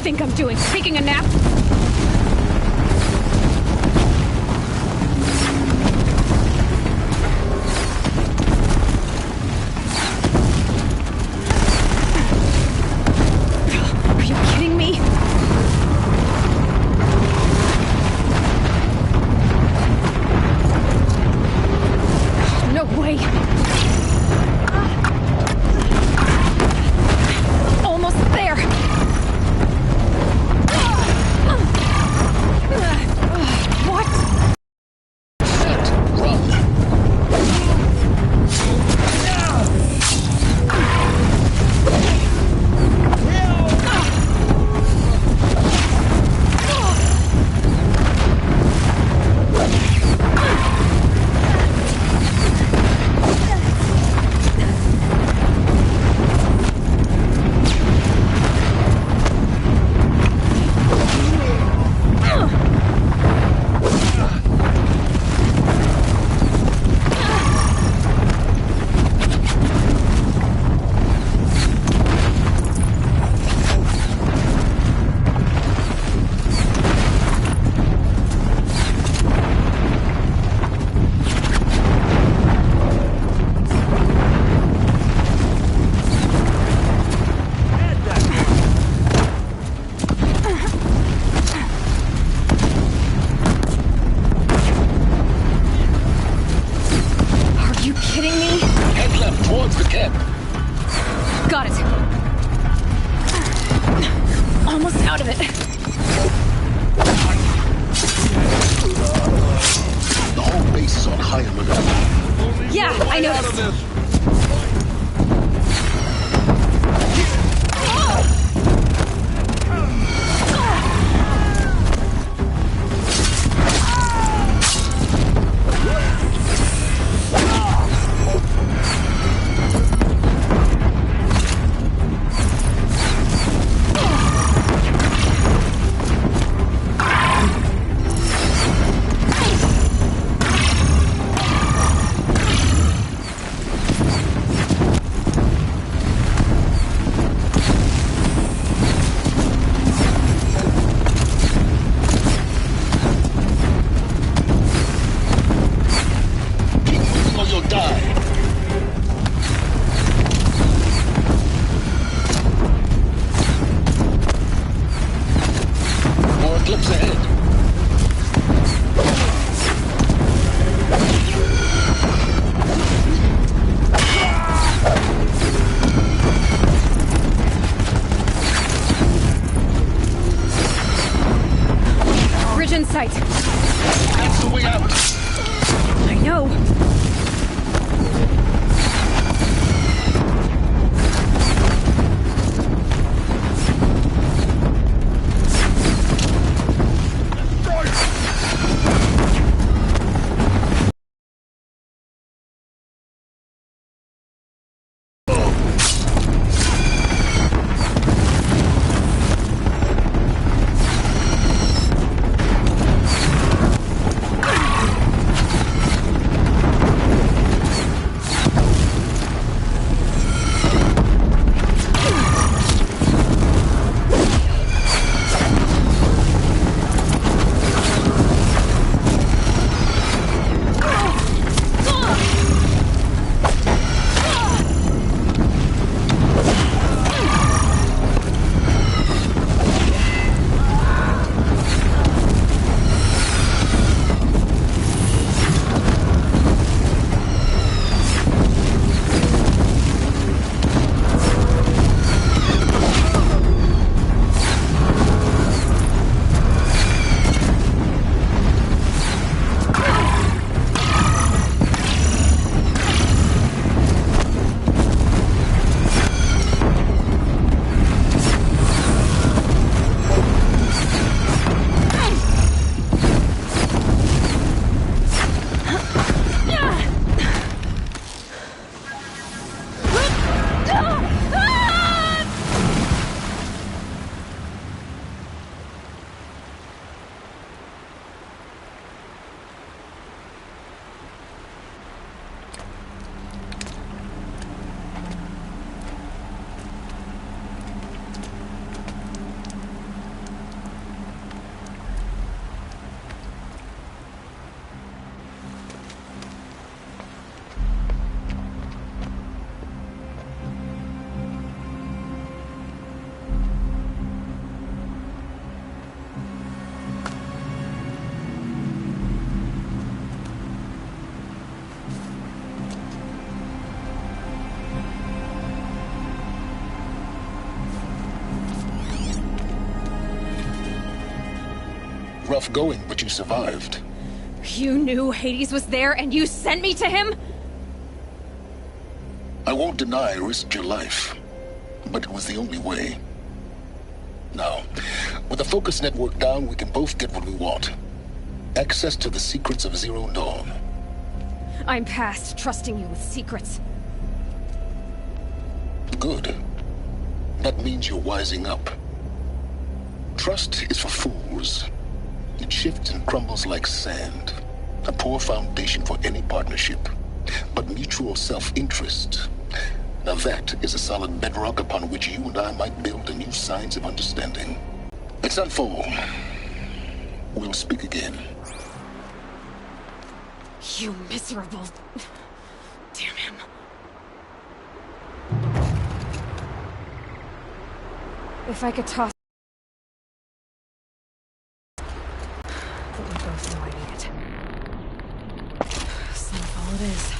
think I'm doing? Taking a nap? Are you kidding me? No way. Almost there. What? Shit, run. Towards the camp. Got it. Almost out of it. The whole base is on high alert. Yeah, I noticed. Eclipse ahead. Bridge in sight. That's the way out. I know. Rough going, but you survived. You knew Hades was there and you sent me to him? I won't deny I risked your life, but it was the only way. Now, with the focus network down, we can both get what we want. Access to the secrets of Zero Dawn. I'm past trusting you with secrets. Good. That means you're wising up. Trust is for fools. It shifts and crumbles like sand. A poor foundation for any partnership. But mutual self-interest, now that is a solid bedrock upon which you and I might build a new science of understanding. Let's unfold. We'll speak again. You miserable... Damn him. If I could toss... But we both know I need it. Snowball it is.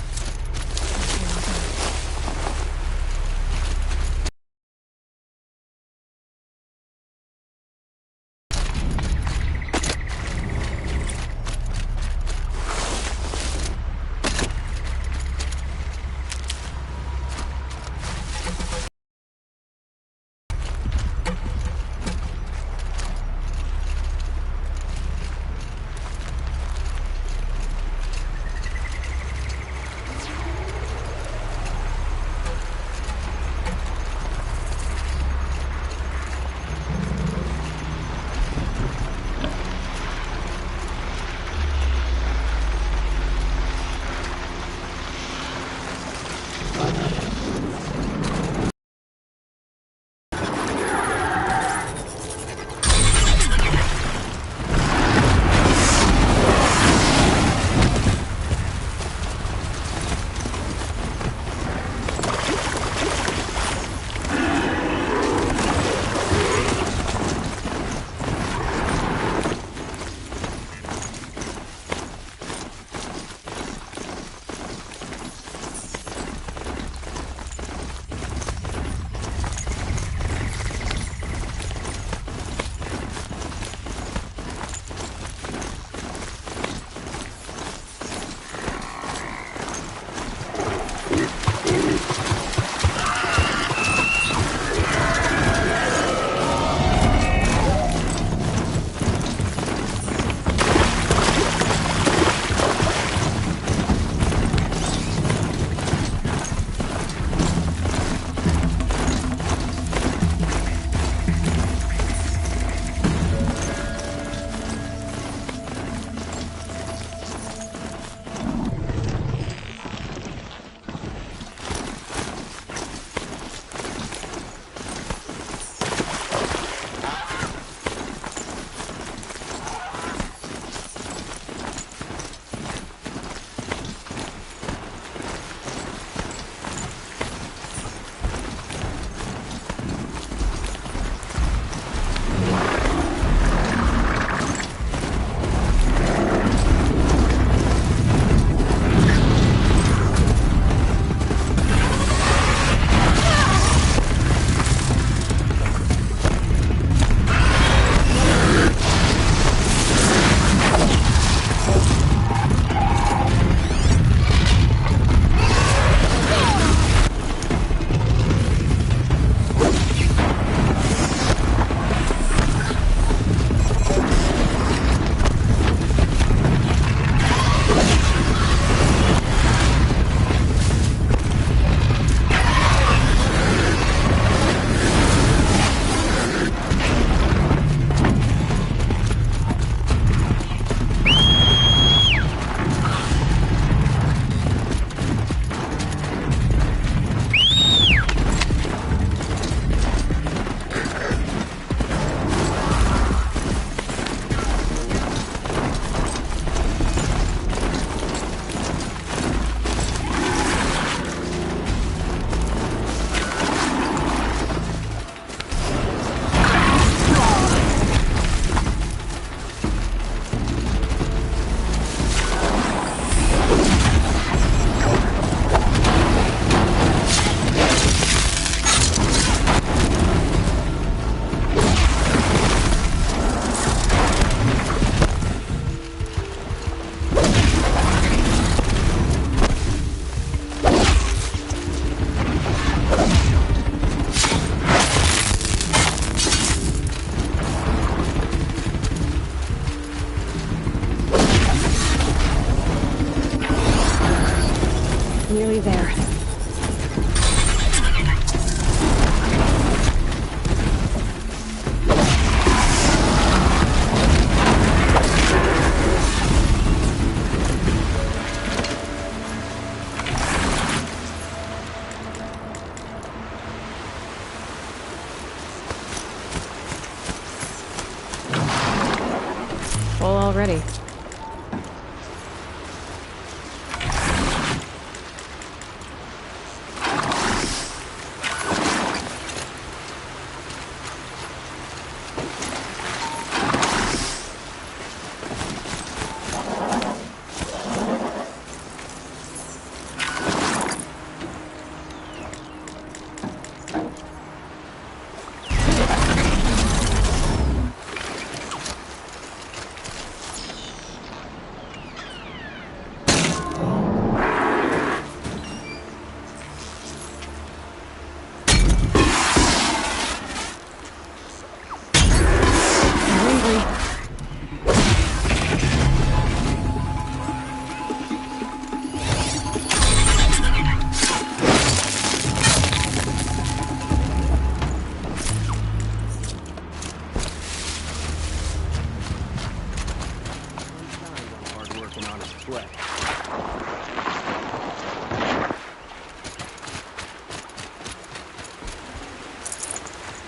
ready.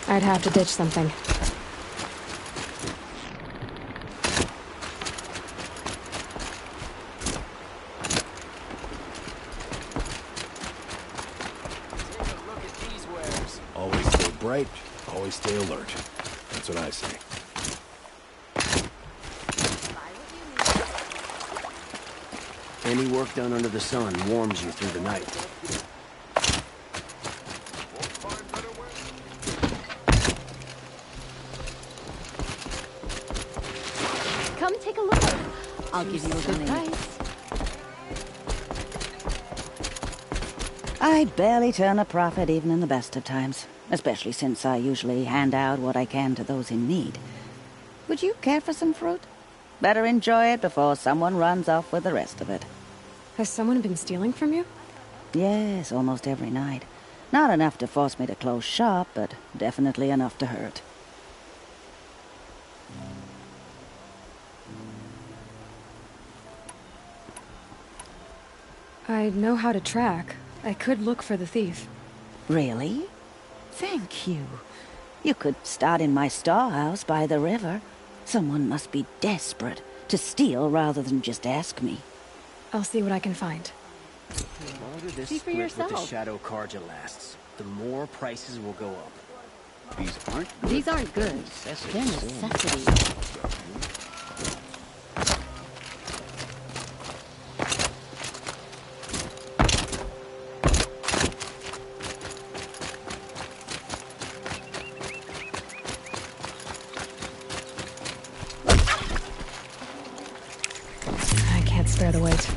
I'd have to ditch something. Always stay bright, always stay alert. That's what I say. Any work done under the sun warms you through the night. Come take a look. I'll give you a good price. I barely turn a profit even in the best of times, especially since I usually hand out what I can to those in need. Would you care for some fruit? Better enjoy it before someone runs off with the rest of it. Has someone been stealing from you? Yes, almost every night. Not enough to force me to close shop, but definitely enough to hurt. I know how to track. I could look for the thief. Really? Thank you. You could start in my storehouse by the river. Someone must be desperate to steal rather than just ask me. I'll see what I can find. The longer this See for split with the yourself. Shadow Carja lasts, the more prices will go up. These aren't goods. They're necessities. I can't spare the weight.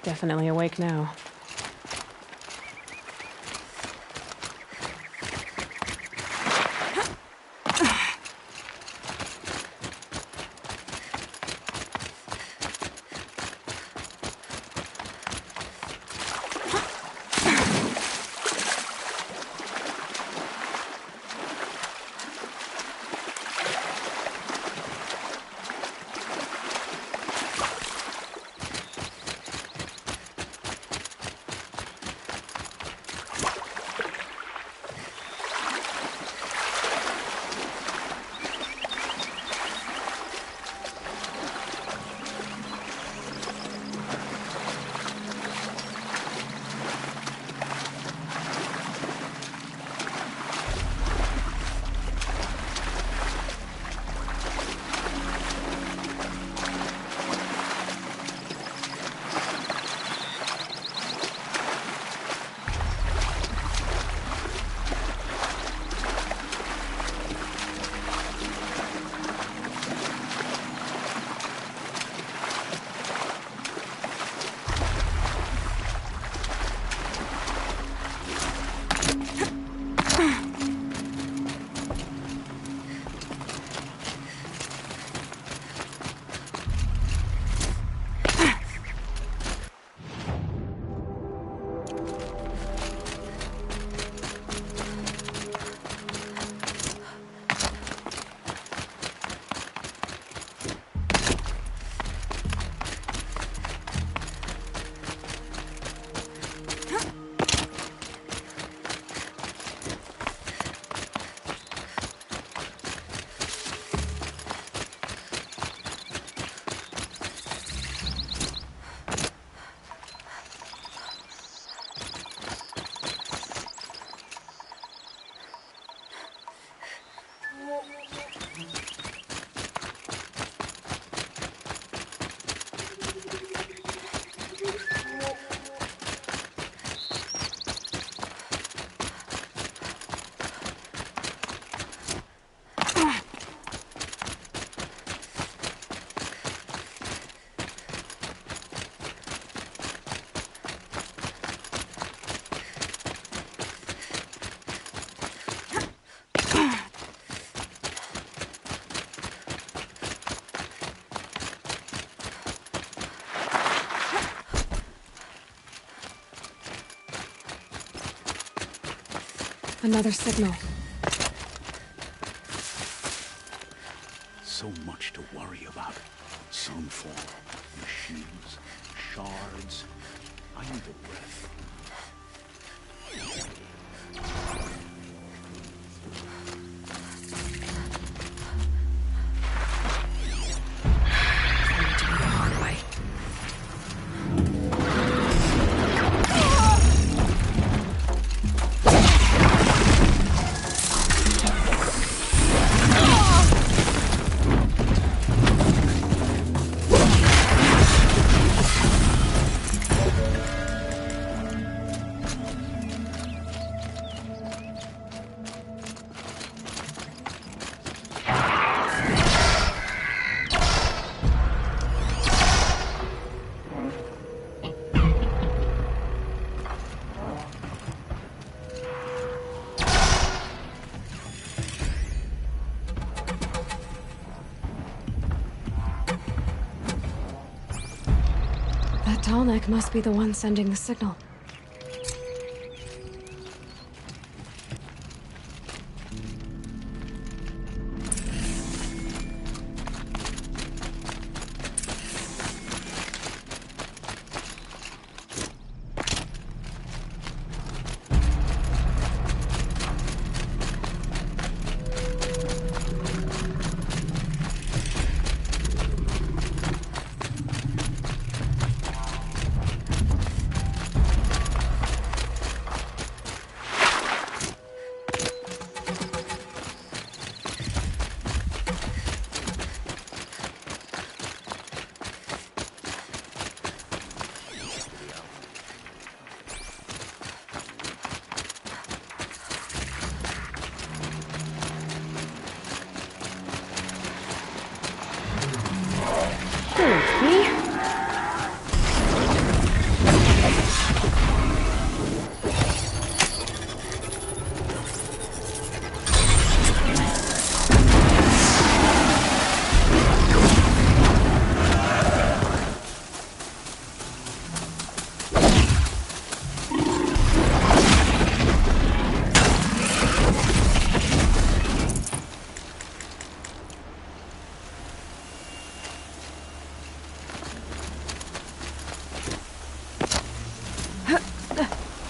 Definitely awake now. Another signal. So much to worry about. Sunfall, machines, shards. I need a breath. That Tallneck must be the one sending the signal.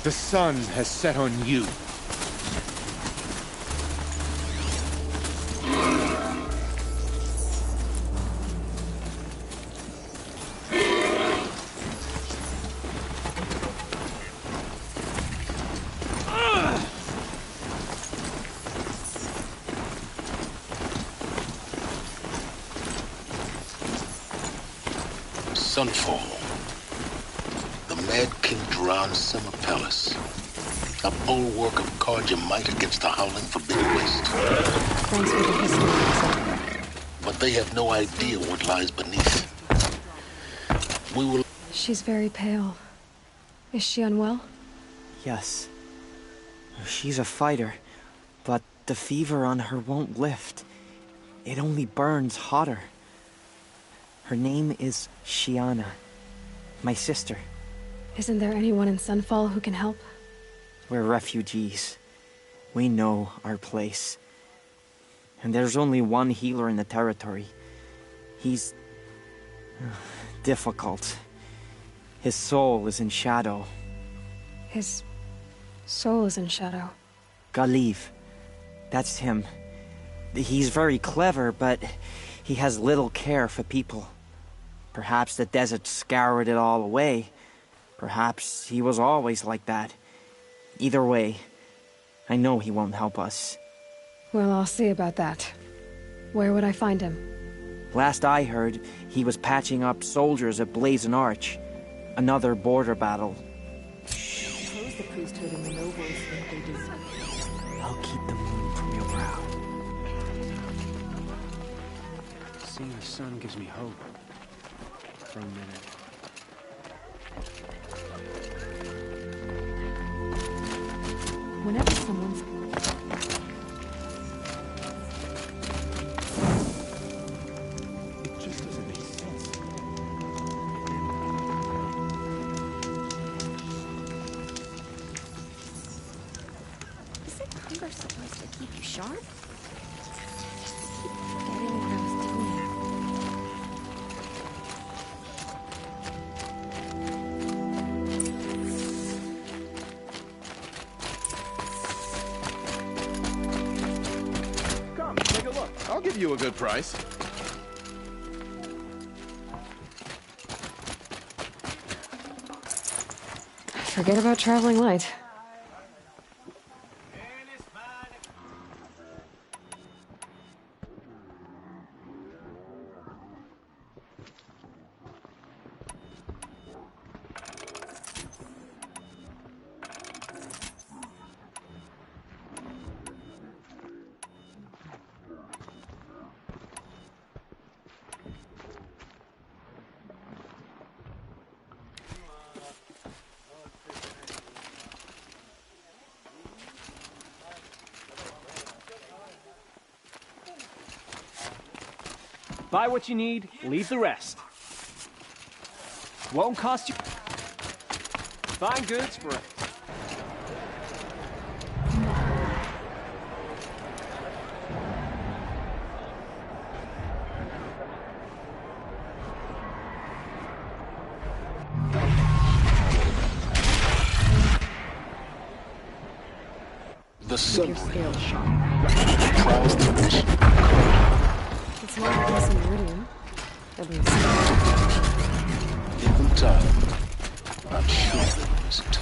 The sun has set on you. Sunfall. The Mad King Duran C0MPLETE. A bulwark of Carja might against the howling Forbidden West. Thanks for the history. But they have no idea what lies beneath. We will... She's very pale. Is she unwell? Yes. She's a fighter, but the fever on her won't lift. It only burns hotter. Her name is Shiana, my sister. Isn't there anyone in Sunfall who can help? We're refugees. We know our place. And there's only one healer in the territory. He's... difficult. His soul is in shadow. His soul is in shadow. Galiv. That's him. He's very clever, but he has little care for people. Perhaps the desert scoured it all away. Perhaps he was always like that. Either way, I know he won't help us. Well, I'll see about that. Where would I find him? Last I heard, he was patching up soldiers at Blazon Arch. Another border battle. Suppose the priesthood and the nobles think they deserve it. I'll keep the moon from your brow. Seeing the sun gives me hope. For a minute. Whenever someone's... It just doesn't make sense. Is it Hunger supposed to keep you sharp? Forgetting what I was doing. Come, take a look. I'll give you a good price. Forget about traveling light. Buy what you need, leave the rest. Won't cost you. Fine goods for The sun Your scales sharp. trials the mission. It's not like some iridium. At least. Given time, I'm sure there isn't.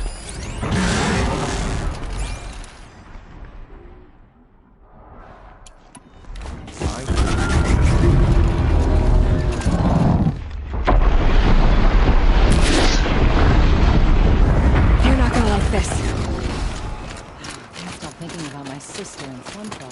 You're not gonna like this. Can't stop thinking about my sister and Sunflower.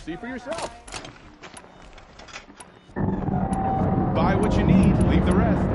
See for yourself. Buy what you need, leave the rest.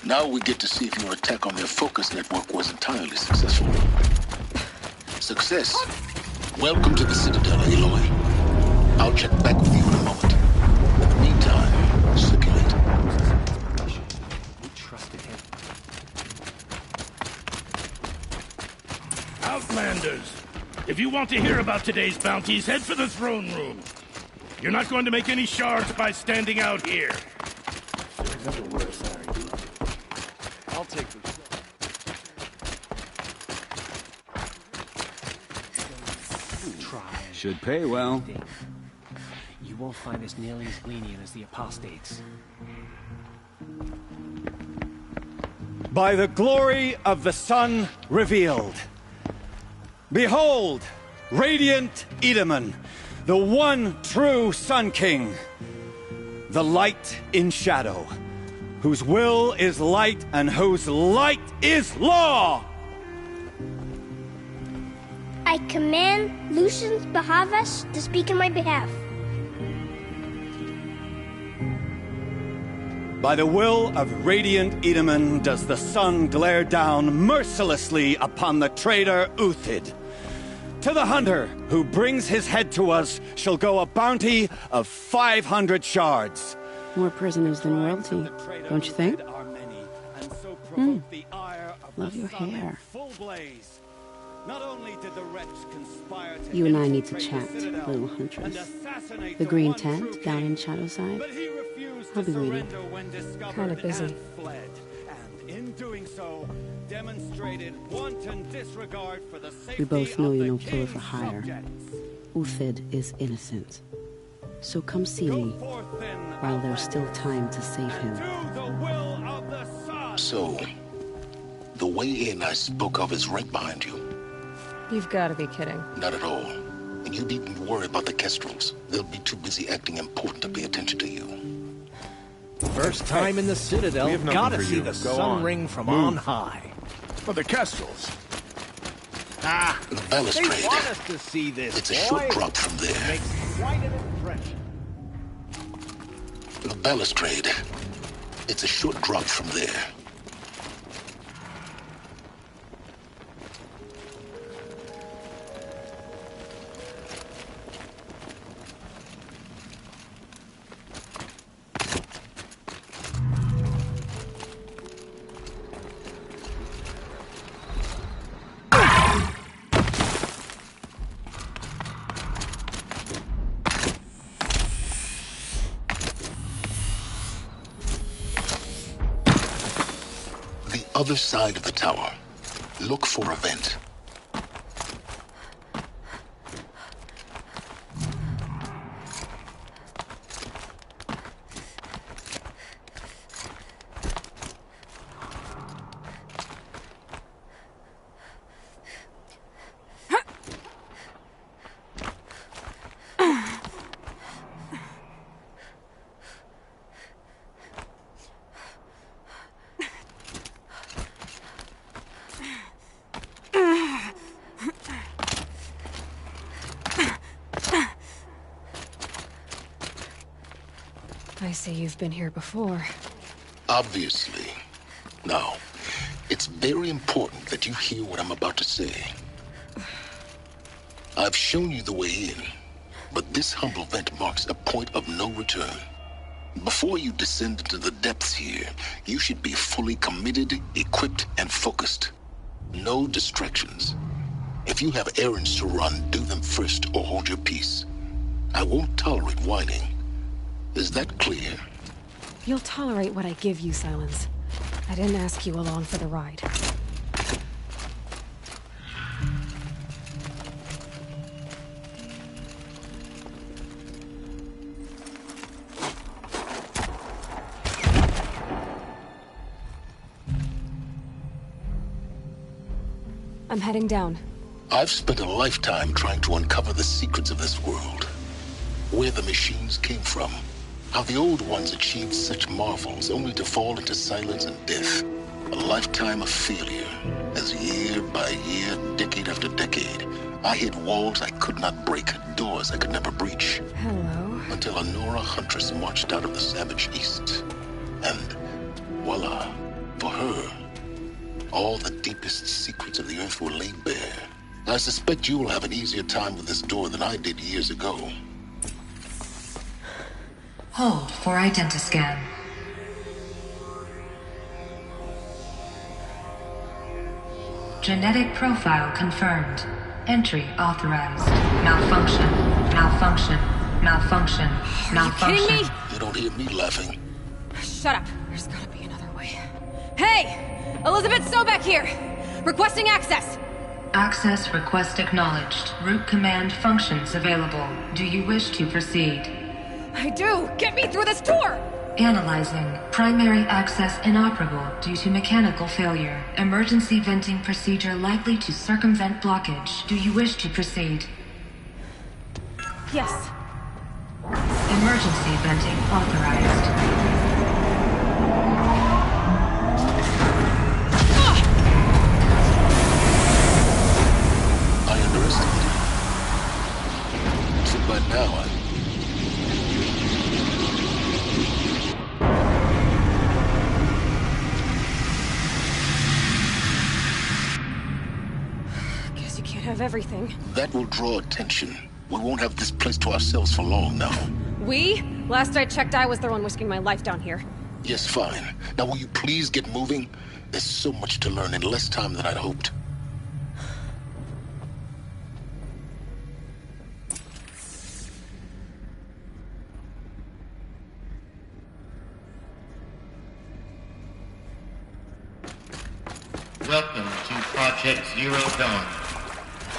Now we get to see if your attack on their focus network was entirely successful. Success. Welcome to the Citadel, Aloy. I'll check back with you in a moment. In the meantime, circulate. We trusted him. Outlanders, if you want to hear about today's bounties, head for the throne room. You're not going to make any shards by standing out here. I'll take this. Should pay well. You won't find us nearly as lenient as the apostates. By the glory of the sun revealed. Behold, radiant Edaman, the one true Sun King. The light in shadow, whose will is light and whose light is law! I command Lucius Bahavas to speak in my behalf. By the will of radiant Edaman does the sun glare down mercilessly upon the traitor Uthid. To the hunter who brings his head to us shall go a bounty of 500 shards. More prisoners than royalty, don't you think? Love your hair. Not only did the wretch conspire to You and I need to chat, little huntress. The green tent down in Shadowside. I'll be waiting. Kinda busy. And in doing so, demonstrated wanton disregard for the safety We both know of you're the no killer king's for hire. subjects. Uthid is innocent. So come see me while there's still time to save him. So, the way in I spoke of is right behind you. You've got to be kidding. Not at all. And you needn't worry about the Kestrels. They'll be too busy acting important to pay attention to you. First time in the Citadel, we have nothing gotta for see you. the Go sun on. ring from Move. on high. For the Kestrels. Ah, The they balustrade. want us to see this, It's a boy. short drop from there. Makes quite an impression. The balustrade. It's a short drop from there. Other side of the tower. Look for a vent. I see you've been here before. Obviously. Now, it's very important that you hear what I'm about to say. I've shown you the way in, but this humble vent marks a point of no return. Before you descend into the depths here, you should be fully committed, equipped, and focused. No distractions. If you have errands to run, do them first or hold your peace. I won't tolerate whining. Is that clear? You'll tolerate what I give you, Silence. I didn't ask you along for the ride. I'm heading down. I've spent a lifetime trying to uncover the secrets of this world. Where the machines came from. How the old ones achieved such marvels only to fall into silence and death. A lifetime of failure, as year by year, decade after decade, I hit walls I could not break, doors I could never breach. Hello. Until a Nora huntress marched out of the savage east. And voila, for her, all the deepest secrets of the earth were laid bare. I suspect you will have an easier time with this door than I did years ago. Hold for identiscan. Genetic profile confirmed. Entry authorized. Malfunction. Malfunction. Malfunction. Malfunction. Are you kidding me? You don't hear me laughing. Shut up. There's gotta be another way. Hey! Elizabeth Sobeck here! Requesting access! Access request acknowledged. Root command functions available. Do you wish to proceed? I do! Get me through this door! Analyzing. Primary access inoperable due to mechanical failure. Emergency venting procedure likely to circumvent blockage. Do you wish to proceed? Yes. Emergency venting authorized. I underestimated it. So by now, Guess you can't have everything. that will draw attention. We won't have this place to ourselves for long now. We? Last I checked, I was the one risking my life down here. Yes, fine. Now will you please get moving? There's so much to learn in less time than I'd hoped. Welcome to Project Zero Dawn.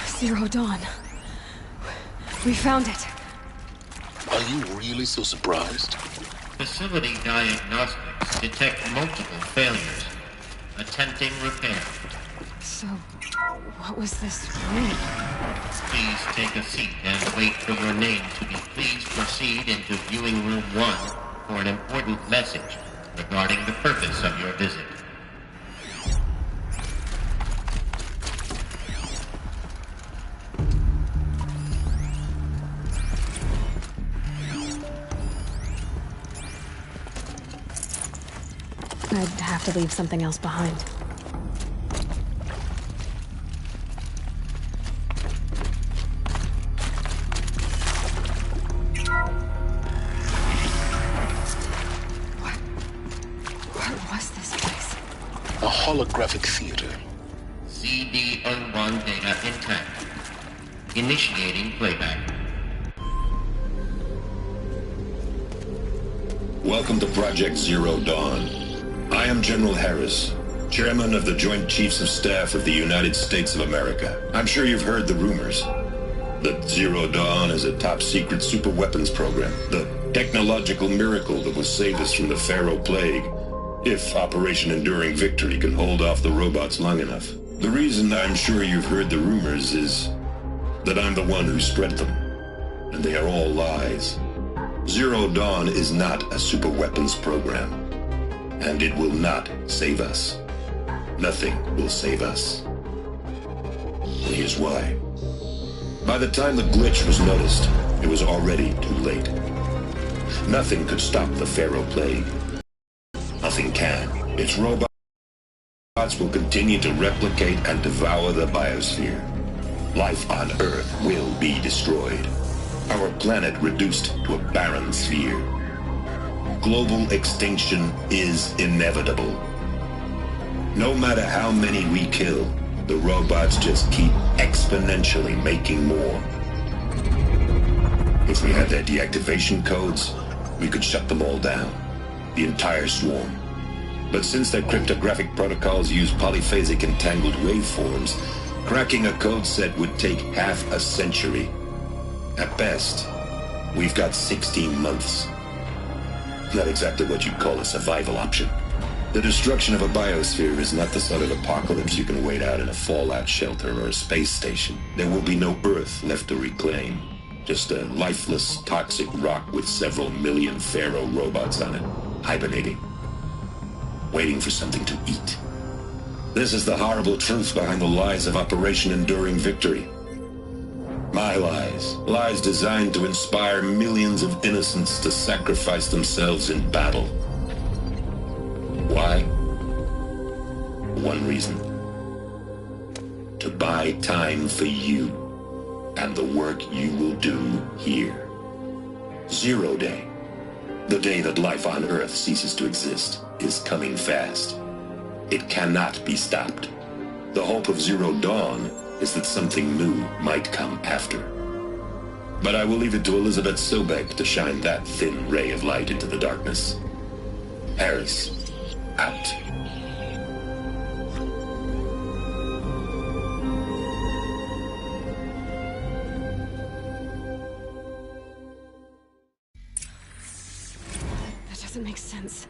Zero Dawn. We found it. Are you really so surprised? Facility diagnostics detect multiple failures. Attempting repair. So, what was this room? Please take a seat and wait for your name to be. Please proceed into viewing room 1 for an important message regarding the purpose of your visit. I'd have to leave something else behind. What was this place? A holographic theater. CD01 data intact. Initiating playback. Welcome to Project Zero Dawn. I am General Harris, Chairman of the Joint Chiefs of Staff of the United States of America. I'm sure you've heard the rumors that Zero Dawn is a top-secret superweapons program, the technological miracle that will save us from the Pharaoh Plague, if Operation Enduring Victory can hold off the robots long enough. The reason I'm sure you've heard the rumors is that I'm the one who spread them, and they are all lies. Zero Dawn is not a superweapons program. And it will not save us. Nothing will save us. And here's why. By the time the glitch was noticed, it was already too late. Nothing could stop the Pharaoh Plague. Nothing can. Its robots will continue to replicate and devour the biosphere. Life on Earth will be destroyed. Our planet reduced to a barren sphere. Global extinction is inevitable. No matter how many we kill, the robots just keep exponentially making more. If we had their deactivation codes, we could shut them all down. The entire swarm. But since their cryptographic protocols use polyphasic entangled waveforms, cracking a code set would take half a century. At best, we've got 16 months. Not exactly what you'd call a survival option. The destruction of a biosphere is not the sort of apocalypse you can wait out in a fallout shelter or a space station. There will be no Earth left to reclaim. Just a lifeless, toxic rock with several million Pharaoh robots on it, hibernating, waiting for something to eat. This is the horrible truth behind the lies of Operation Enduring Victory. My lies. Lies designed to inspire millions of innocents to sacrifice themselves in battle. Why? One reason. To buy time for you and the work you will do here. 0 Day, the day that life on Earth ceases to exist, is coming fast. It cannot be stopped. The hope of Zero Dawn is that something new might come after. But I will leave it to Elizabeth Sobek to shine that thin ray of light into the darkness. Harris, out. That doesn't make sense.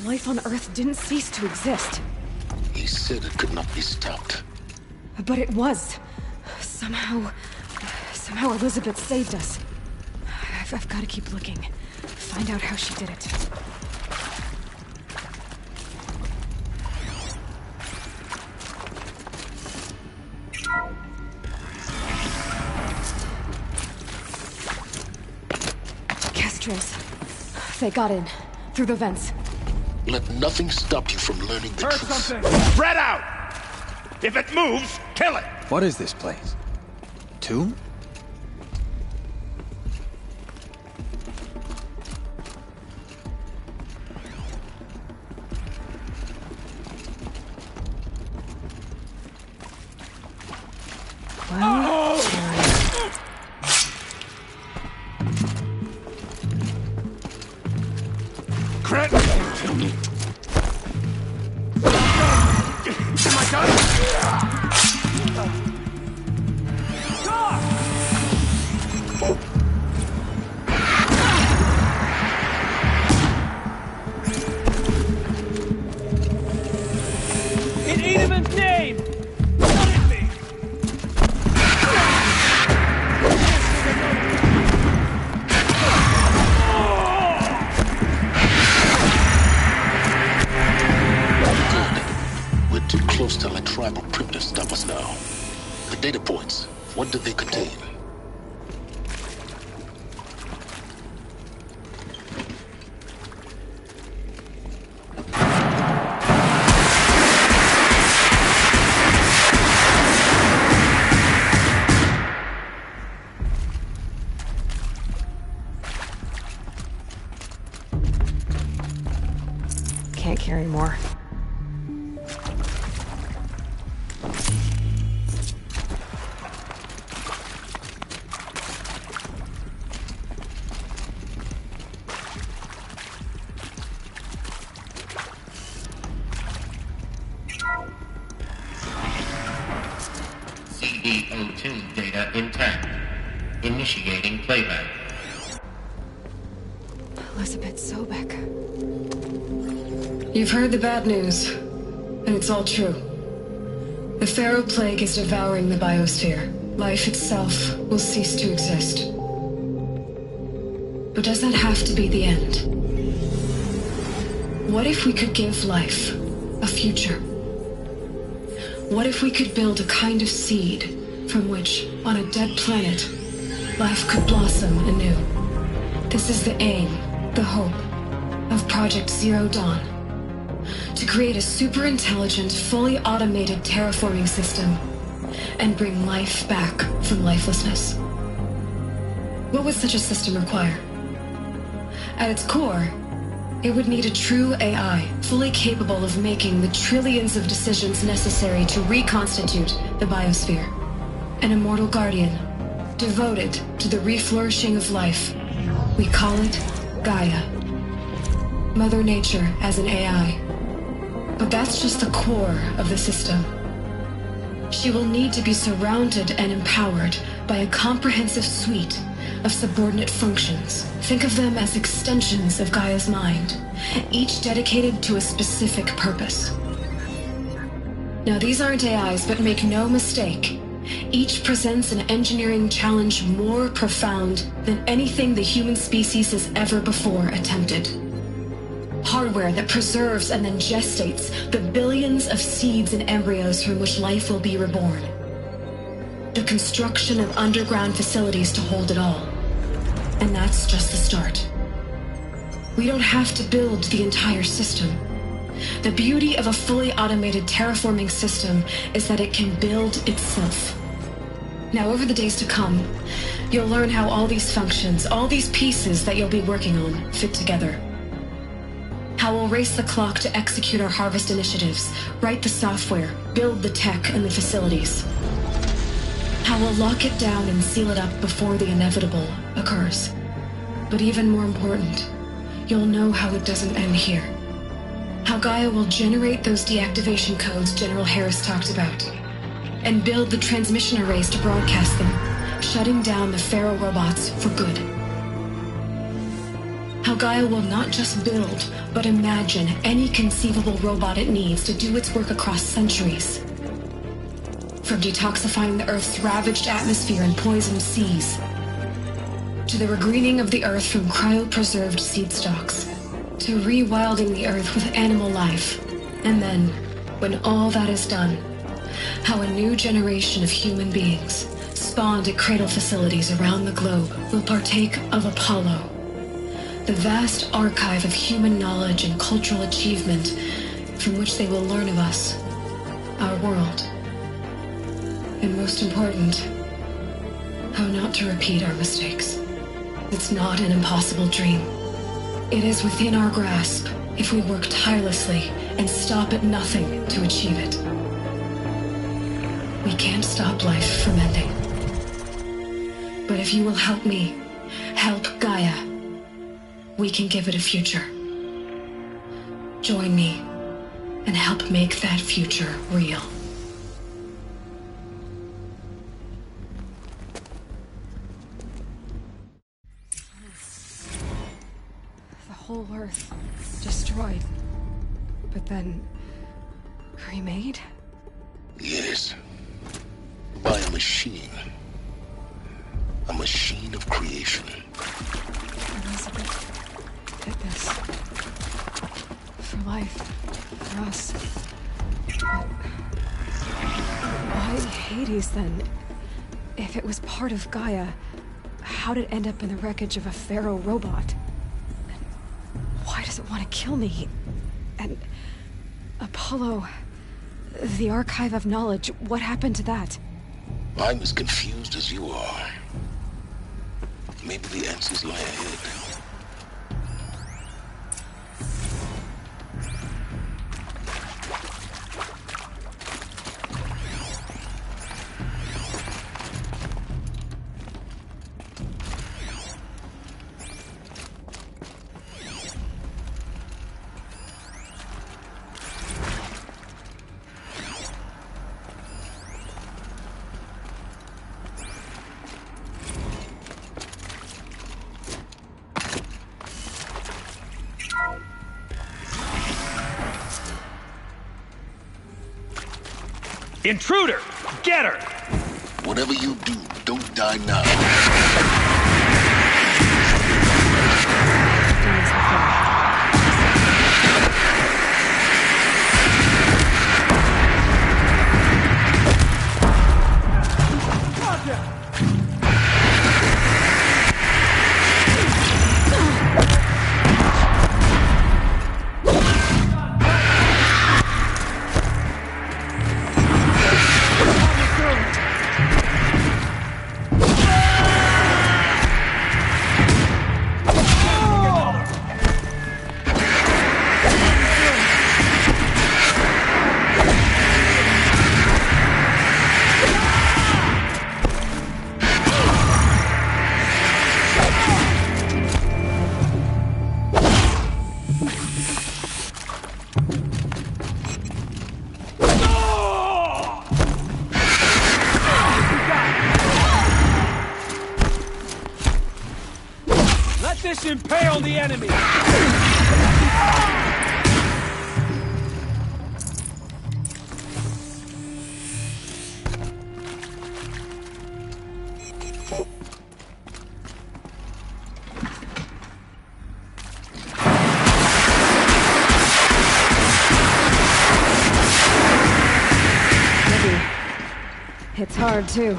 Life on Earth didn't cease to exist. He said it could not be stopped. But it was. Somehow Elizabeth saved us. I've got to keep looking. Find out how she did it. Kestrels. They got in. Through the vents. Let nothing stop you from learning the truth. Something. Spread out! If it moves, kill it! What is this place? Tomb? Crit! Am I done? In Edelman's name! Not in me! We're too close to let tribal primitives stop us now. The data points, what did they contain? Can't carry more. CD02 data intact. Initiating playback. Elizabeth Sobek. You've heard the bad news, and it's all true. The Pharaoh Plague is devouring the biosphere. Life itself will cease to exist. But does that have to be the end? What if we could give life a future? What if we could build a kind of seed from which, on a dead planet, life could blossom anew? This is the aim, the hope, of Project Zero Dawn. To create a super-intelligent, fully automated terraforming system and bring life back from lifelessness. What would such a system require? At its core, it would need a true AI, fully capable of making the trillions of decisions necessary to reconstitute the biosphere. An immortal guardian, devoted to the reflourishing of life. We call it Gaia. Mother Nature as an AI. But that's just the core of the system. She will need to be surrounded and empowered by a comprehensive suite of subordinate functions. Think of them as extensions of Gaia's mind, each dedicated to a specific purpose. Now, these aren't AIs, but make no mistake, each presents an engineering challenge more profound than anything the human species has ever before attempted. Hardware that preserves and then gestates the billions of seeds and embryos from which life will be reborn. The construction of underground facilities to hold it all. And that's just the start. We don't have to build the entire system. The beauty of a fully automated terraforming system is that it can build itself. Now, over the days to come, you'll learn how all these functions, all these pieces that you'll be working on, fit together. How we'll race the clock to execute our harvest initiatives, write the software, build the tech and the facilities. How we'll lock it down and seal it up before the inevitable occurs. But even more important, you'll know how it doesn't end here. How Gaia will generate those deactivation codes General Harris talked about, and build the transmission arrays to broadcast them, shutting down the Pharaoh robots for good. How Gaia will not just build, but imagine any conceivable robot it needs to do its work across centuries. From detoxifying the Earth's ravaged atmosphere and poisoned seas, to the regreening of the Earth from cryopreserved seed stalks, to rewilding the Earth with animal life. And then, when all that is done, how a new generation of human beings, spawned at cradle facilities around the globe, will partake of Apollo, the vast archive of human knowledge and cultural achievement from which they will learn of us, our world. And most important, how not to repeat our mistakes. It's not an impossible dream. It is within our grasp if we work tirelessly and stop at nothing to achieve it. We can't stop life from ending. But if you will help me, help Gaia, we can give it a future. Join me and help make that future real. The whole Earth destroyed, but then remade? Yes. By a machine. A machine of creation. Elizabeth did this. For life. For us. But why Hades then? If it was part of Gaia, how'd it end up in the wreckage of a Pharaoh robot? And why does it want to kill me? And Apollo, the archive of knowledge, what happened to that? I'm as confused as you are. Maybe the answers lie ahead. Intruder! Get her! Whatever you do, don't die now. Let this impale the enemy! hits hard, too.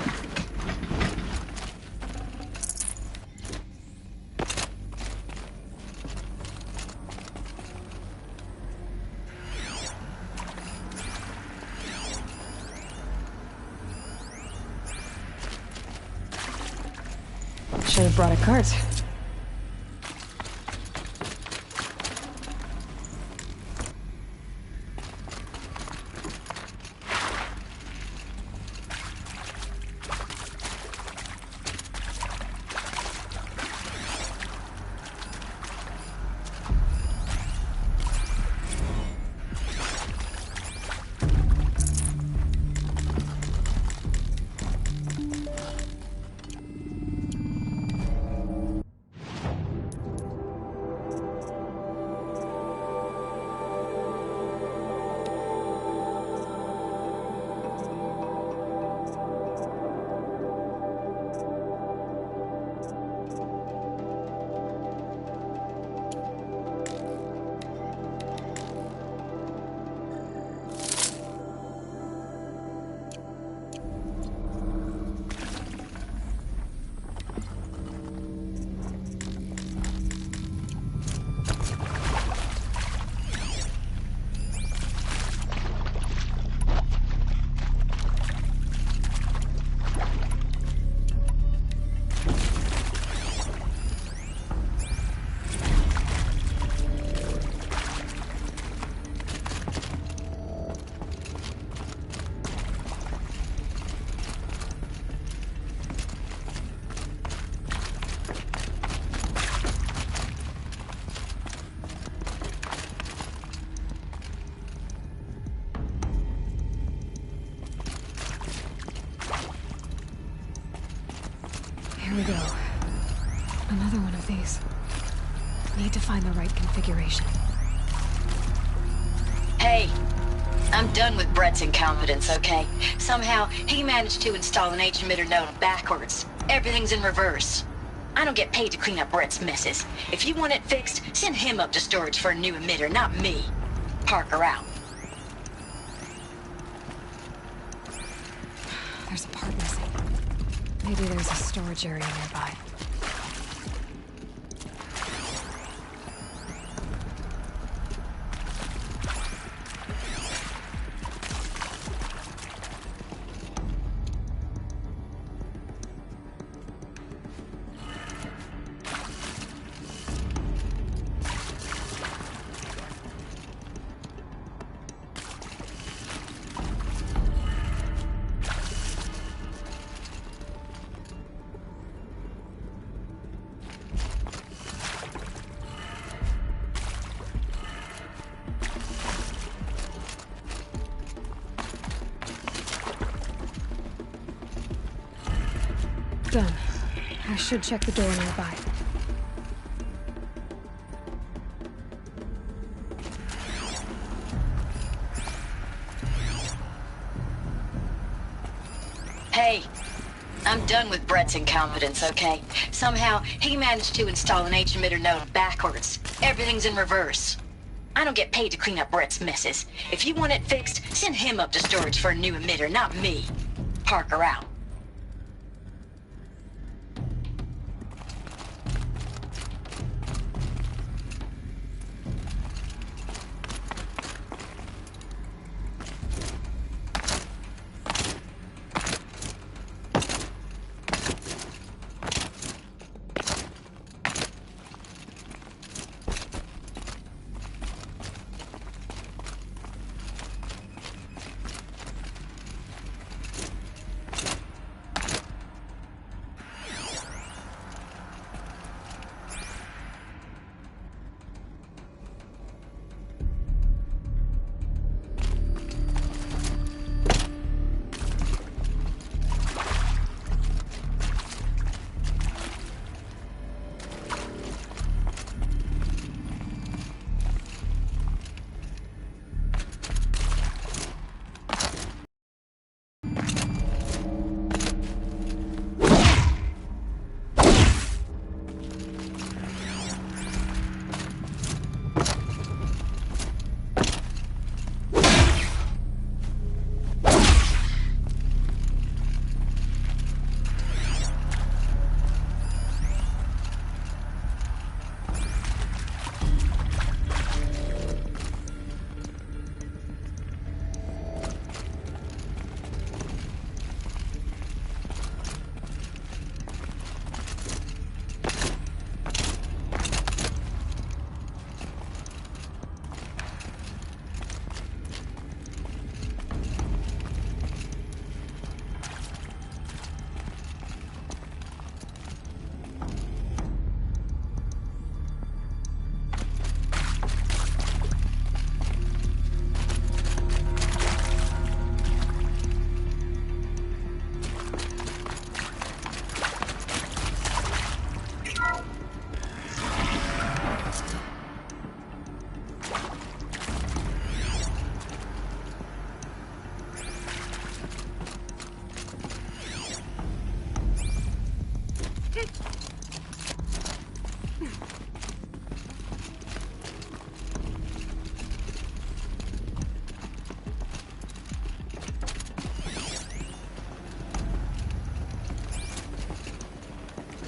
Should have brought a cart. Here we go. Another one of these. Need to find the right configuration. Hey, I'm done with Brett's incompetence, okay? Somehow, he managed to install an H-emitter node backwards. Everything's in reverse. I don't get paid to clean up Brett's messes. If you want it fixed, send him up to storage for a new emitter, not me. Parker out. There's a part missing. Maybe there's a storage area nearby. Done. I should check the door nearby. Hey, I'm done with Brett's incompetence, okay? Somehow, he managed to install an H-emitter node backwards. Everything's in reverse. I don't get paid to clean up Brett's messes. If you want it fixed, send him up to storage for a new emitter, not me. Parker out.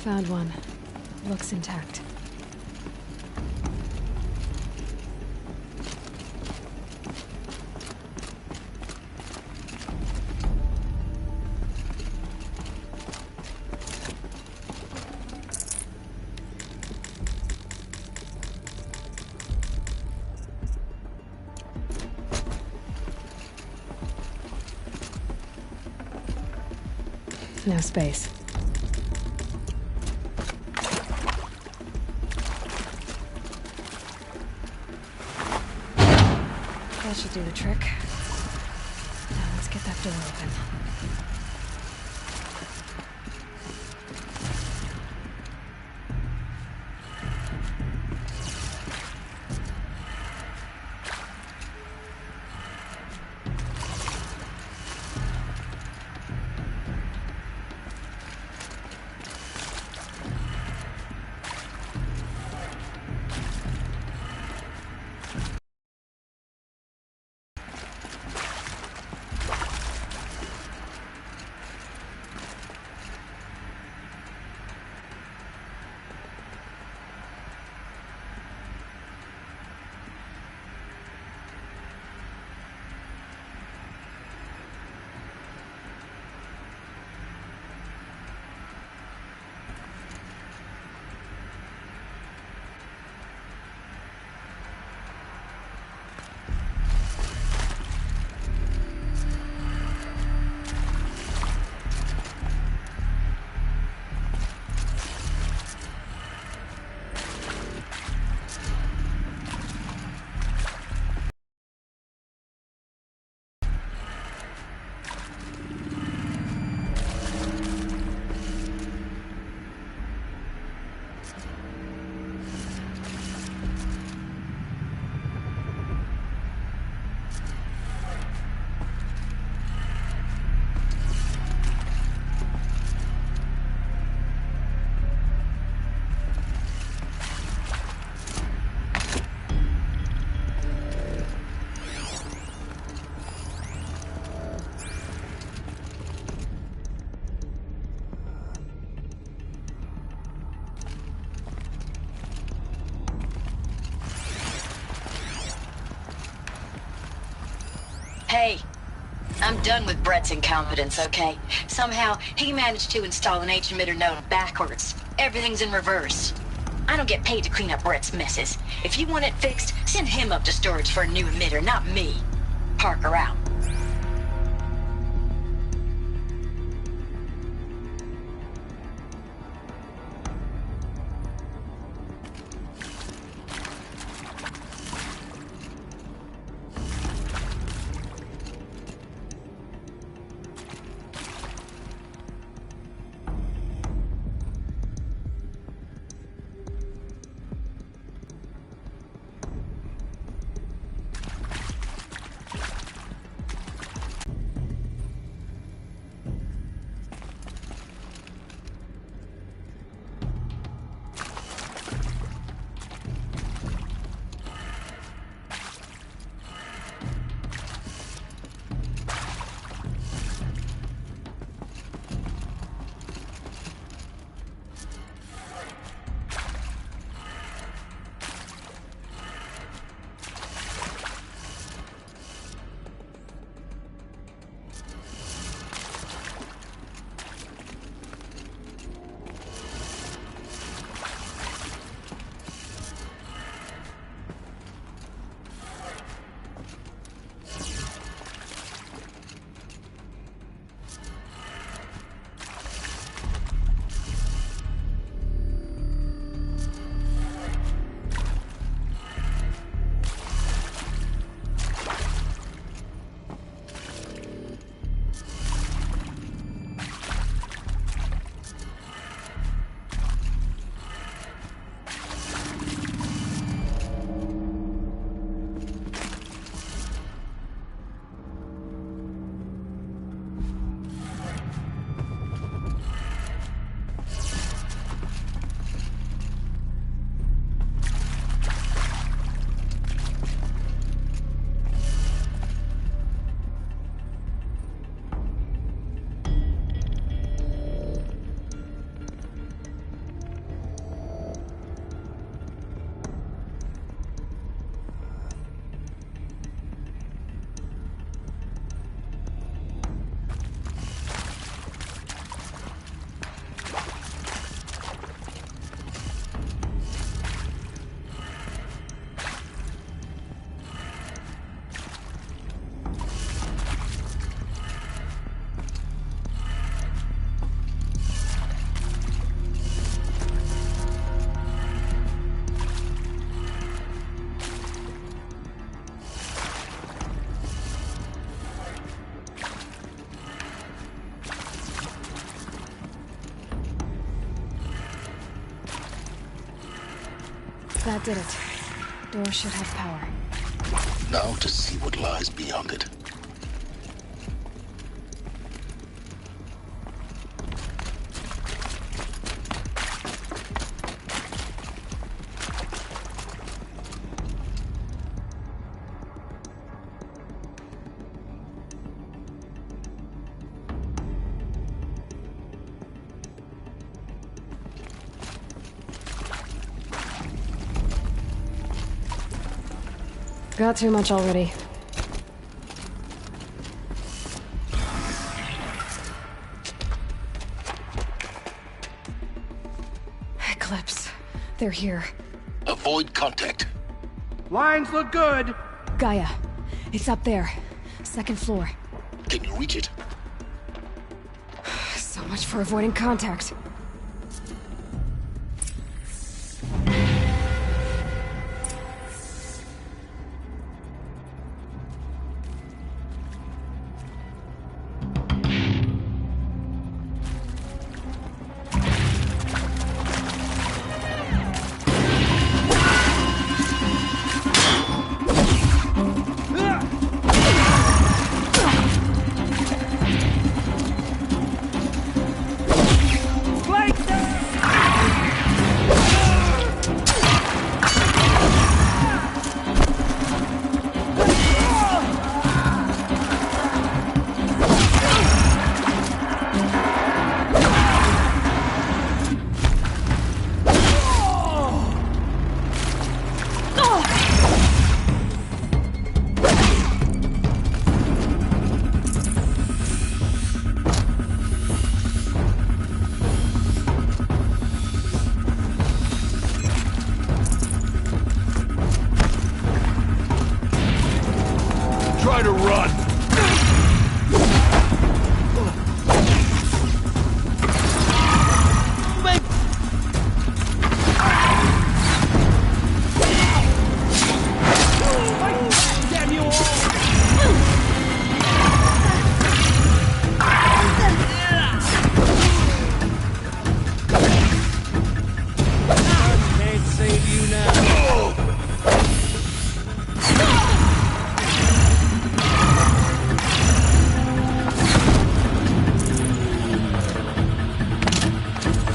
Found one. Looks intact. No space. That should do the trick. Now let's get that door open. Hey, I'm done with Brett's incompetence, okay? Somehow, he managed to install an H-emitter node backwards. Everything's in reverse. I don't get paid to clean up Brett's messes. If you want it fixed, send him up to storage for a new emitter, not me. Parker out. That did it. Door should have power. Now to see what lies beyond it. Got too much already. Eclipse. They're here. Avoid contact. Lines look good. Gaia. It's up there. Second floor. Can you reach it? So much for avoiding contact. Try to run!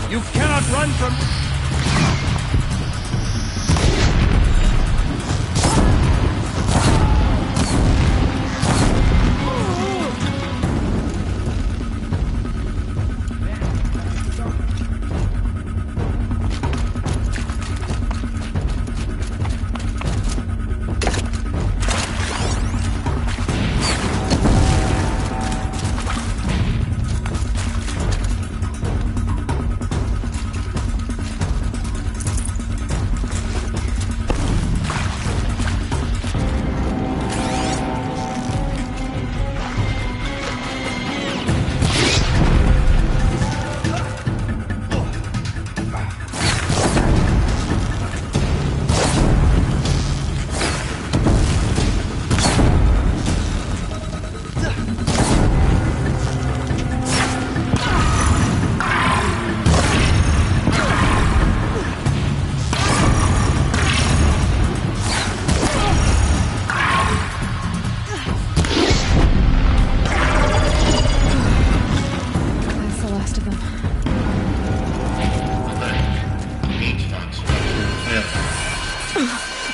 You cannot run from...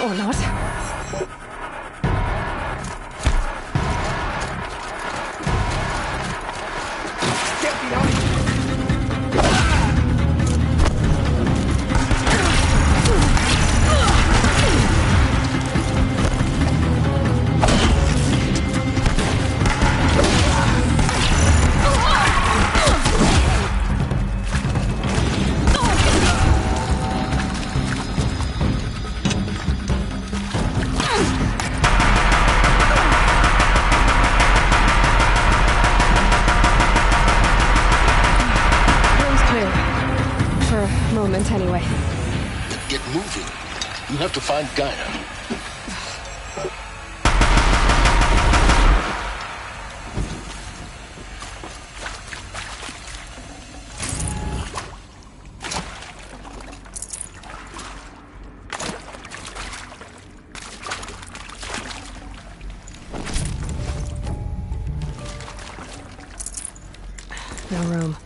Or not. Anyway. Then get moving. You have to find Gaia. No room.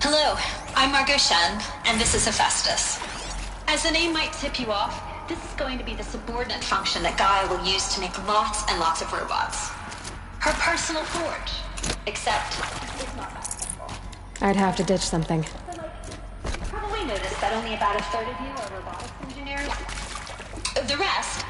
Hello, I'm Margot Shen, and this is Hephaestus. As the name might tip you off, this is going to be the subordinate function that Gaia will use to make lots and lots of robots. Her personal forge. Except, it's not that simple. I'd have to ditch something. You probably noticed that only about a third of you are robotics engineers. The rest...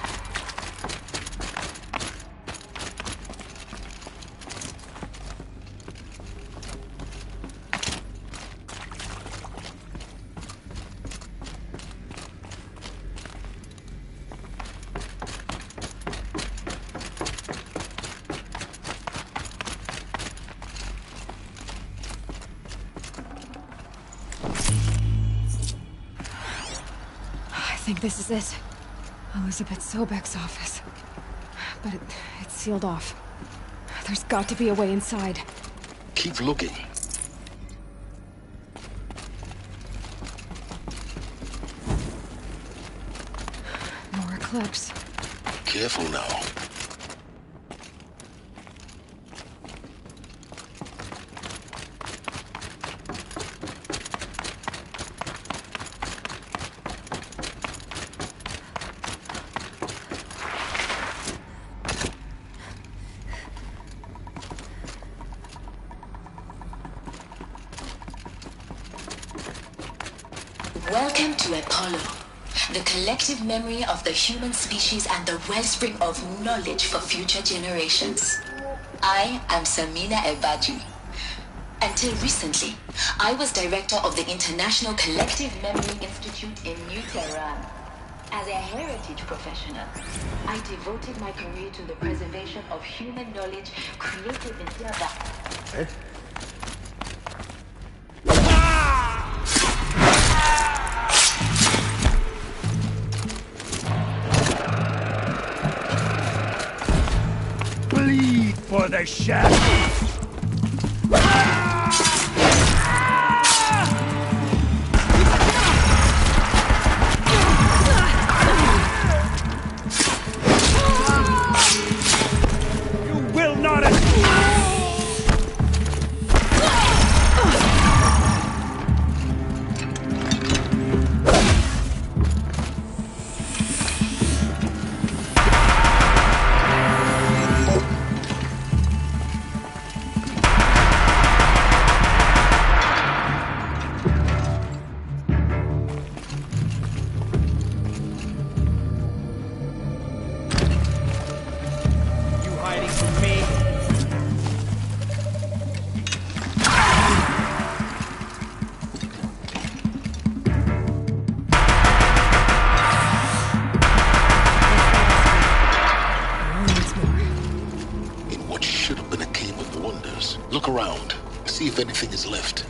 I think this is it. Elizabeth Sobek's office. But it's sealed off. There's got to be a way inside. Keep looking. More Eclipse. Careful now. Welcome to Apollo, the collective memory of the human species and the wellspring of knowledge for future generations. I am Samina Ebaji. Until recently, I was director of the International Collective Memory Institute in New Tehran. As a heritage professional, I devoted my career to the preservation of human knowledge created in Tehran. Bleed for the shadows! You will not escape! Look around. See if anything is left.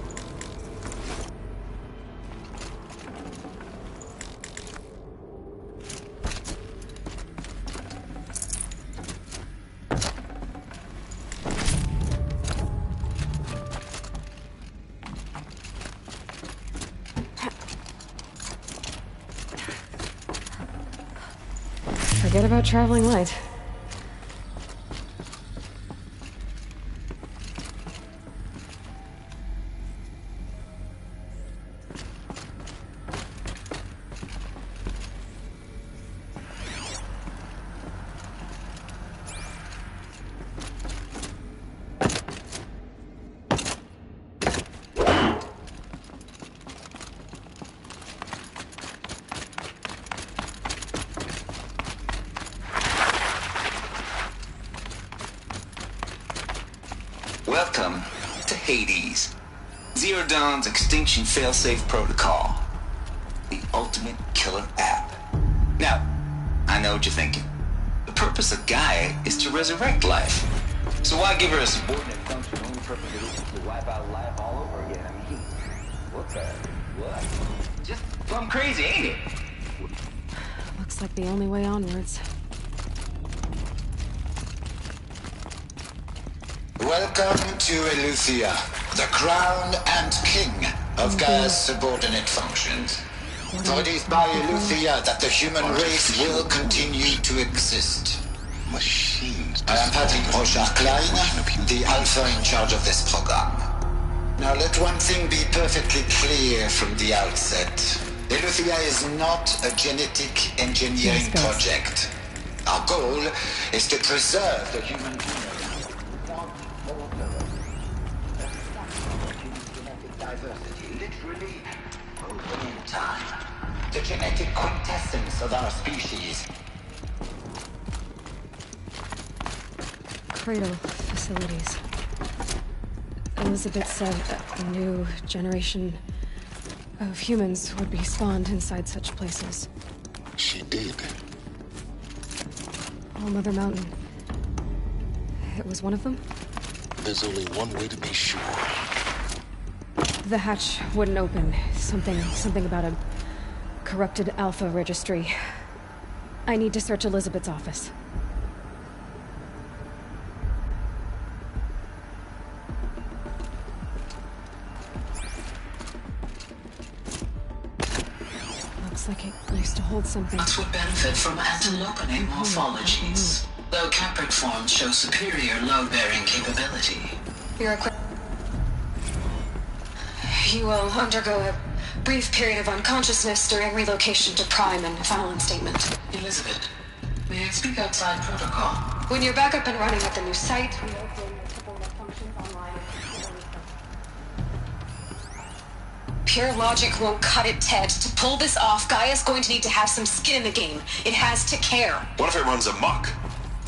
Forget about traveling light. Welcome to Hades, Zero Dawn's extinction failsafe protocol. The ultimate killer app. Now, I know what you're thinking. The purpose of Gaia is to resurrect life. So why give her a subordinate function only purpose of which is to wipe out life all over again? I mean, what? Just plumb crazy, ain't it? Looks like the only way onwards. Welcome to Eleuthia, the crown and king of Gaia's subordinate functions. For it is by Eleuthia that the human race will continue to exist. Machines. I am Patrick Rochard-Klein, the Alpha in charge of this program. Now let one thing be perfectly clear from the outset. Eleuthia is not a genetic engineering project. Our goal is to preserve the human genome. Diversity, literally frozen in time. The genetic quintessence of our species. Cradle facilities. Elizabeth said a new generation of humans would be spawned inside such places. She did. All Mother Mountain. It was one of them? There's only one way to be sure. The hatch wouldn't open. Something about a corrupted Alpha registry. I need to search Elizabeth's office. Looks like it used to hold something. That would benefit from antilopenate morphologies, though Capric forms show superior load-bearing capability. You will undergo a brief period of unconsciousness during relocation to Prime and final statement. Elizabeth, may I speak outside protocol? When you're back up and running at the new site, we open a couple of functions online. Pure logic won't cut it, Ted. To pull this off, Gaia's going to need to have some skin in the game. It has to care. What if it runs amok?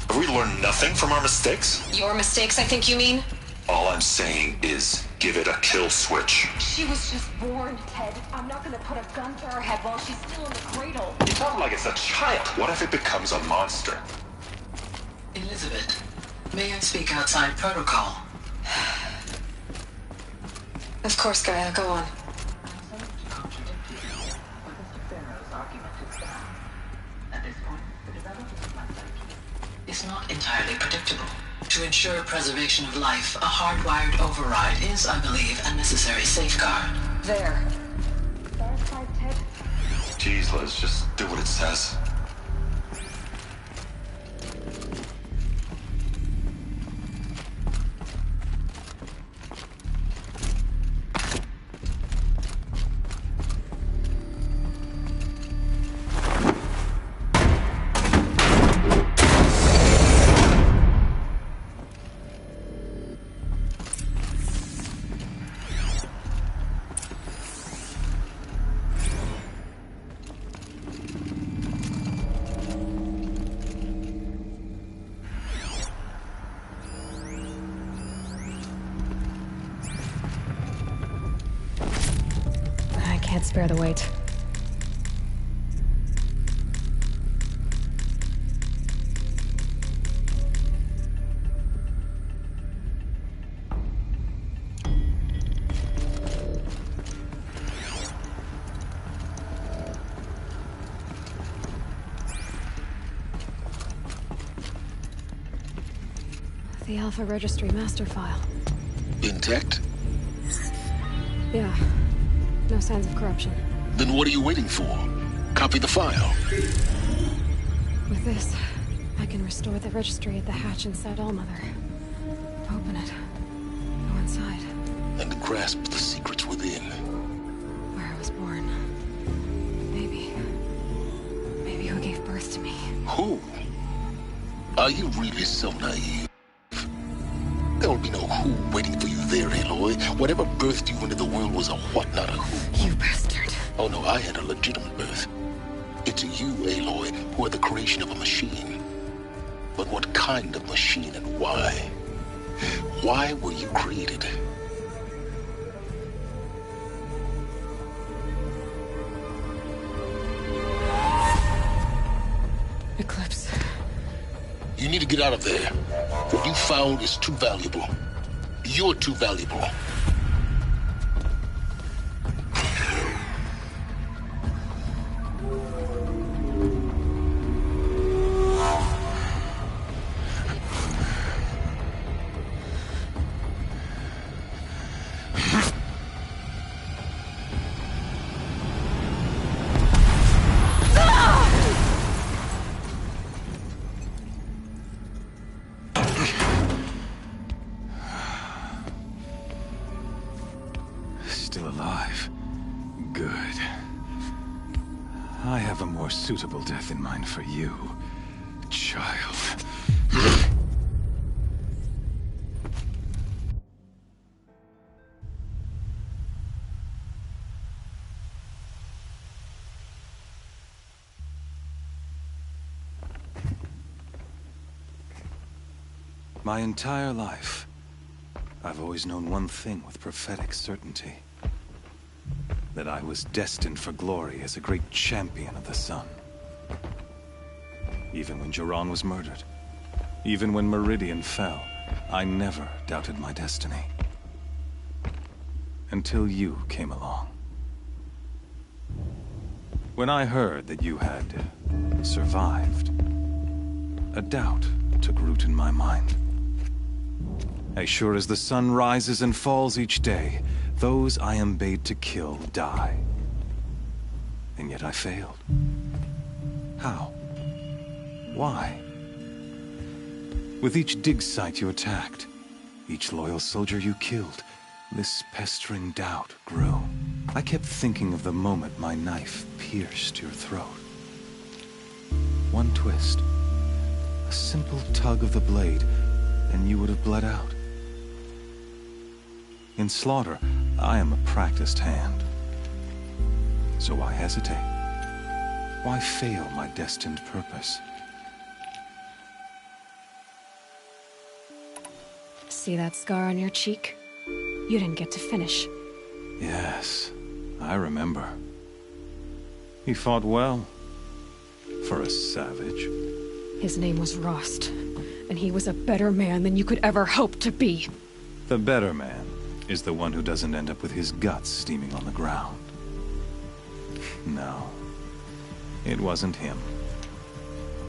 Have we learned nothing from our mistakes? Your mistakes, I think you mean? All I'm saying is, give it a kill switch. She was just born, Ted. I'm not gonna put a gun to her head while she's still in the cradle. You talk like it's a child. What if it becomes a monster? Elizabeth, may I speak outside protocol? Of course, Gaia, go on. Is not entirely predictable. To ensure preservation of life, a hardwired override is, I believe, a necessary safeguard. There. Jeez, Liz, just do what it says. Can't spare the weight. The Alpha Registry master file. Intact? Yeah. No signs of corruption. Then what are you waiting for? Copy the file. With this, I can restore the registry at the hatch inside Allmother. Open it. Go inside. And grasp the secrets within. Where I was born. Maybe who gave birth to me. Who? Are you really so naive? There will be no who waiting for you there, Aloy. Whatever birthed you into the world was a what, not a who. You bastard. Oh no, I had a legitimate birth. It's you, Aloy, who are the creation of a machine. But what kind of machine and why? Why were you created? You need to get out of there. What you found is too valuable. You're too valuable. Still alive. Good. I have a more suitable death in mind for you, child. My entire life, I've always known one thing with prophetic certainty. That I was destined for glory as a great champion of the sun. Even when Jiran was murdered, even when Meridian fell, I never doubted my destiny. Until you came along. When I heard that you had survived, a doubt took root in my mind. As sure as the sun rises and falls each day, those I am bade to kill die. And yet I failed. How? Why? With each dig site you attacked, each loyal soldier you killed, this pestering doubt grew. I kept thinking of the moment my knife pierced your throat. One twist, a simple tug of the blade, and you would have bled out. In slaughter, I am a practiced hand. So why hesitate? Why fail my destined purpose? See that scar on your cheek? You didn't get to finish. Yes, I remember. He fought well. For a savage. His name was Rost, and he was a better man than you could ever hope to be. The better man is the one who doesn't end up with his guts steaming on the ground. No, it wasn't him.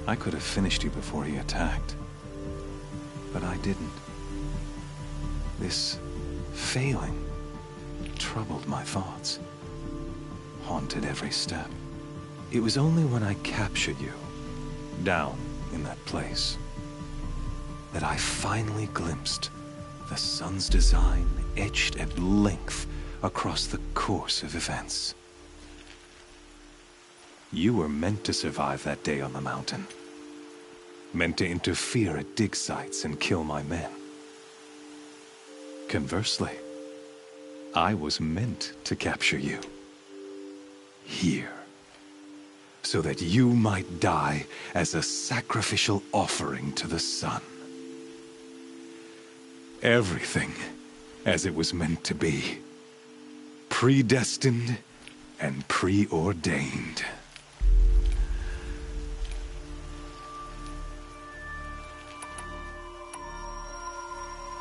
I could have finished you before he attacked. But I didn't. This failing troubled my thoughts, haunted every step. It was only when I captured you, down in that place, that I finally glimpsed the sun's design etched at length across the course of events. You were meant to survive that day on the mountain. Meant to interfere at dig sites and kill my men. Conversely, I was meant to capture you. Here. So that you might die as a sacrificial offering to the sun. Everything as it was meant to be. Predestined and preordained.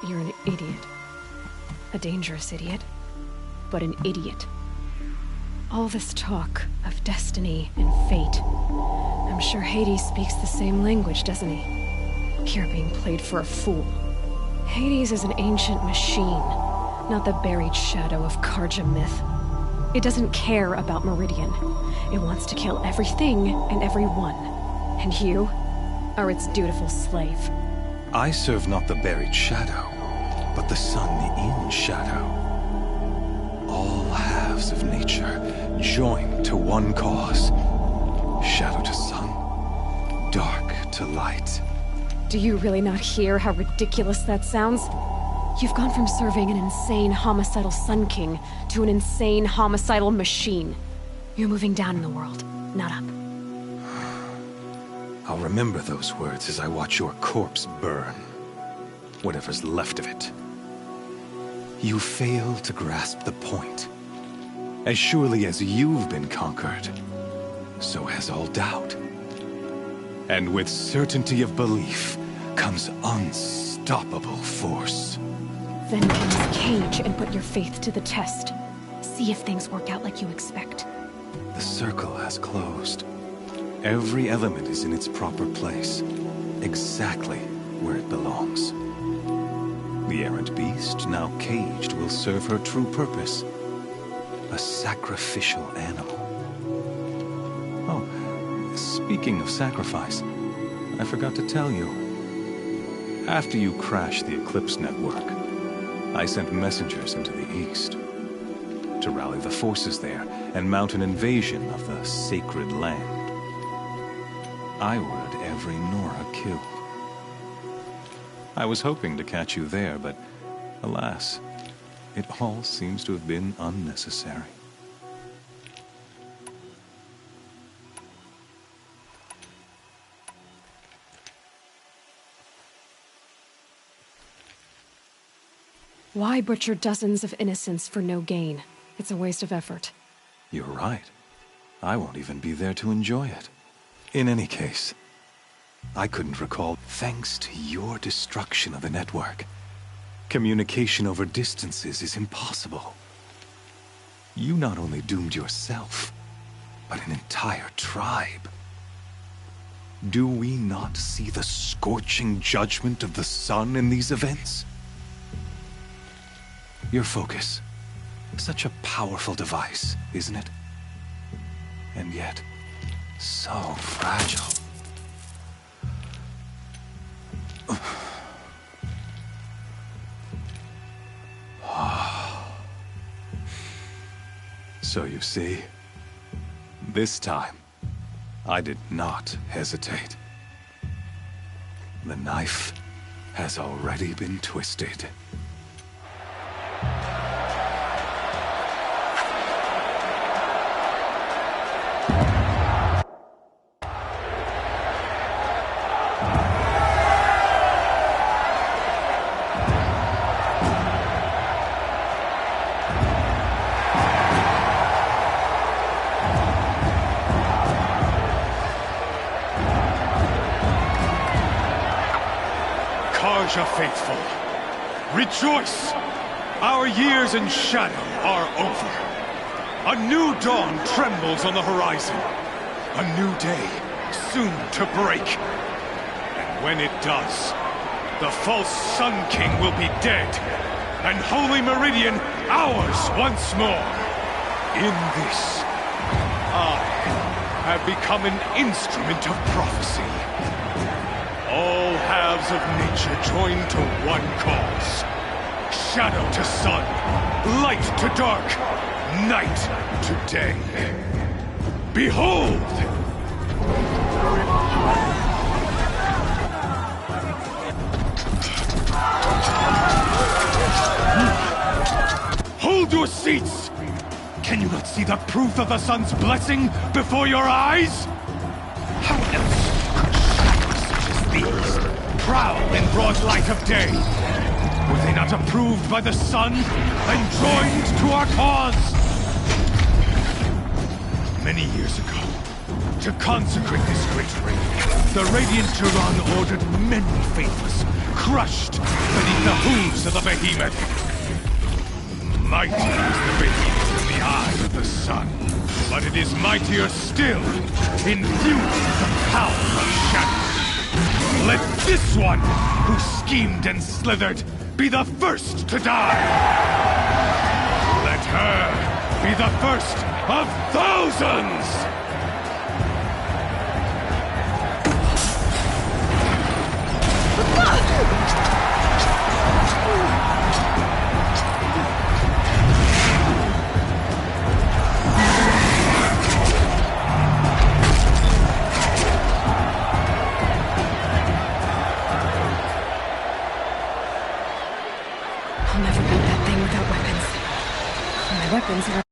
You're an idiot. A dangerous idiot, but an idiot. All this talk of destiny and fate. I'm sure Hades speaks the same language, doesn't he? You're being played for a fool. Hades is an ancient machine, not the buried shadow of Karja myth. It doesn't care about Meridian. It wants to kill everything and everyone. And you are its dutiful slave. I serve not the buried shadow, but the sun in shadow. All halves of nature joined to one cause. Shadow to sun, dark to light. Do you really not hear how ridiculous that sounds? You've gone from serving an insane homicidal Sun King to an insane homicidal machine. You're moving down in the world, not up. I'll remember those words as I watch your corpse burn. Whatever's left of it. You fail to grasp the point. As surely as you've been conquered, so has all doubt. And with certainty of belief, comes unstoppable force. Then comes Cage and put your faith to the test. See if things work out like you expect. The circle has closed. Every element is in its proper place, exactly where it belongs. The errant beast, now caged, will serve her true purpose. A sacrificial animal. Oh, speaking of sacrifice, I forgot to tell you. After you crashed the Eclipse network, I sent messengers into the east to rally the forces there and mount an invasion of the sacred land. I ordered every Nora killed. I was hoping to catch you there, but alas, it all seems to have been unnecessary. Why butcher dozens of innocents for no gain? It's a waste of effort. You're right. I won't even be there to enjoy it. In any case, I couldn't recall. Thanks to your destruction of the network, communication over distances is impossible. You not only doomed yourself, but an entire tribe. Do we not see the scorching judgment of the sun in these events? Your focus. Such a powerful device, isn't it? And yet, so fragile. So you see, this time, I did not hesitate. The knife has already been twisted. Faithful, rejoice! Our years in shadow are over. A new dawn trembles on the horizon. A new day soon to break. And when it does, the false Sun King will be dead, and Holy Meridian ours once more. In this, I have become an instrument of prophecy. All halves of nature join to one cause. Shadow to sun, light to dark, night to day. Behold! Hold your seats! Can you not see the proof of the sun's blessing before your eyes? How else these prowl in broad light of day? Were they not approved by the sun and joined to our cause? Many years ago, to consecrate this great raid, the Radiant Turan ordered many faithless, crushed beneath the hooves of the behemoth. Mighty is the behemoth in the eye of the sun, but it is mightier still, infused with the power of shadow. Let this one, who schemed and slithered, be the first to die! Let her be the first of thousands! I'll never build that thing without weapons. My weapons are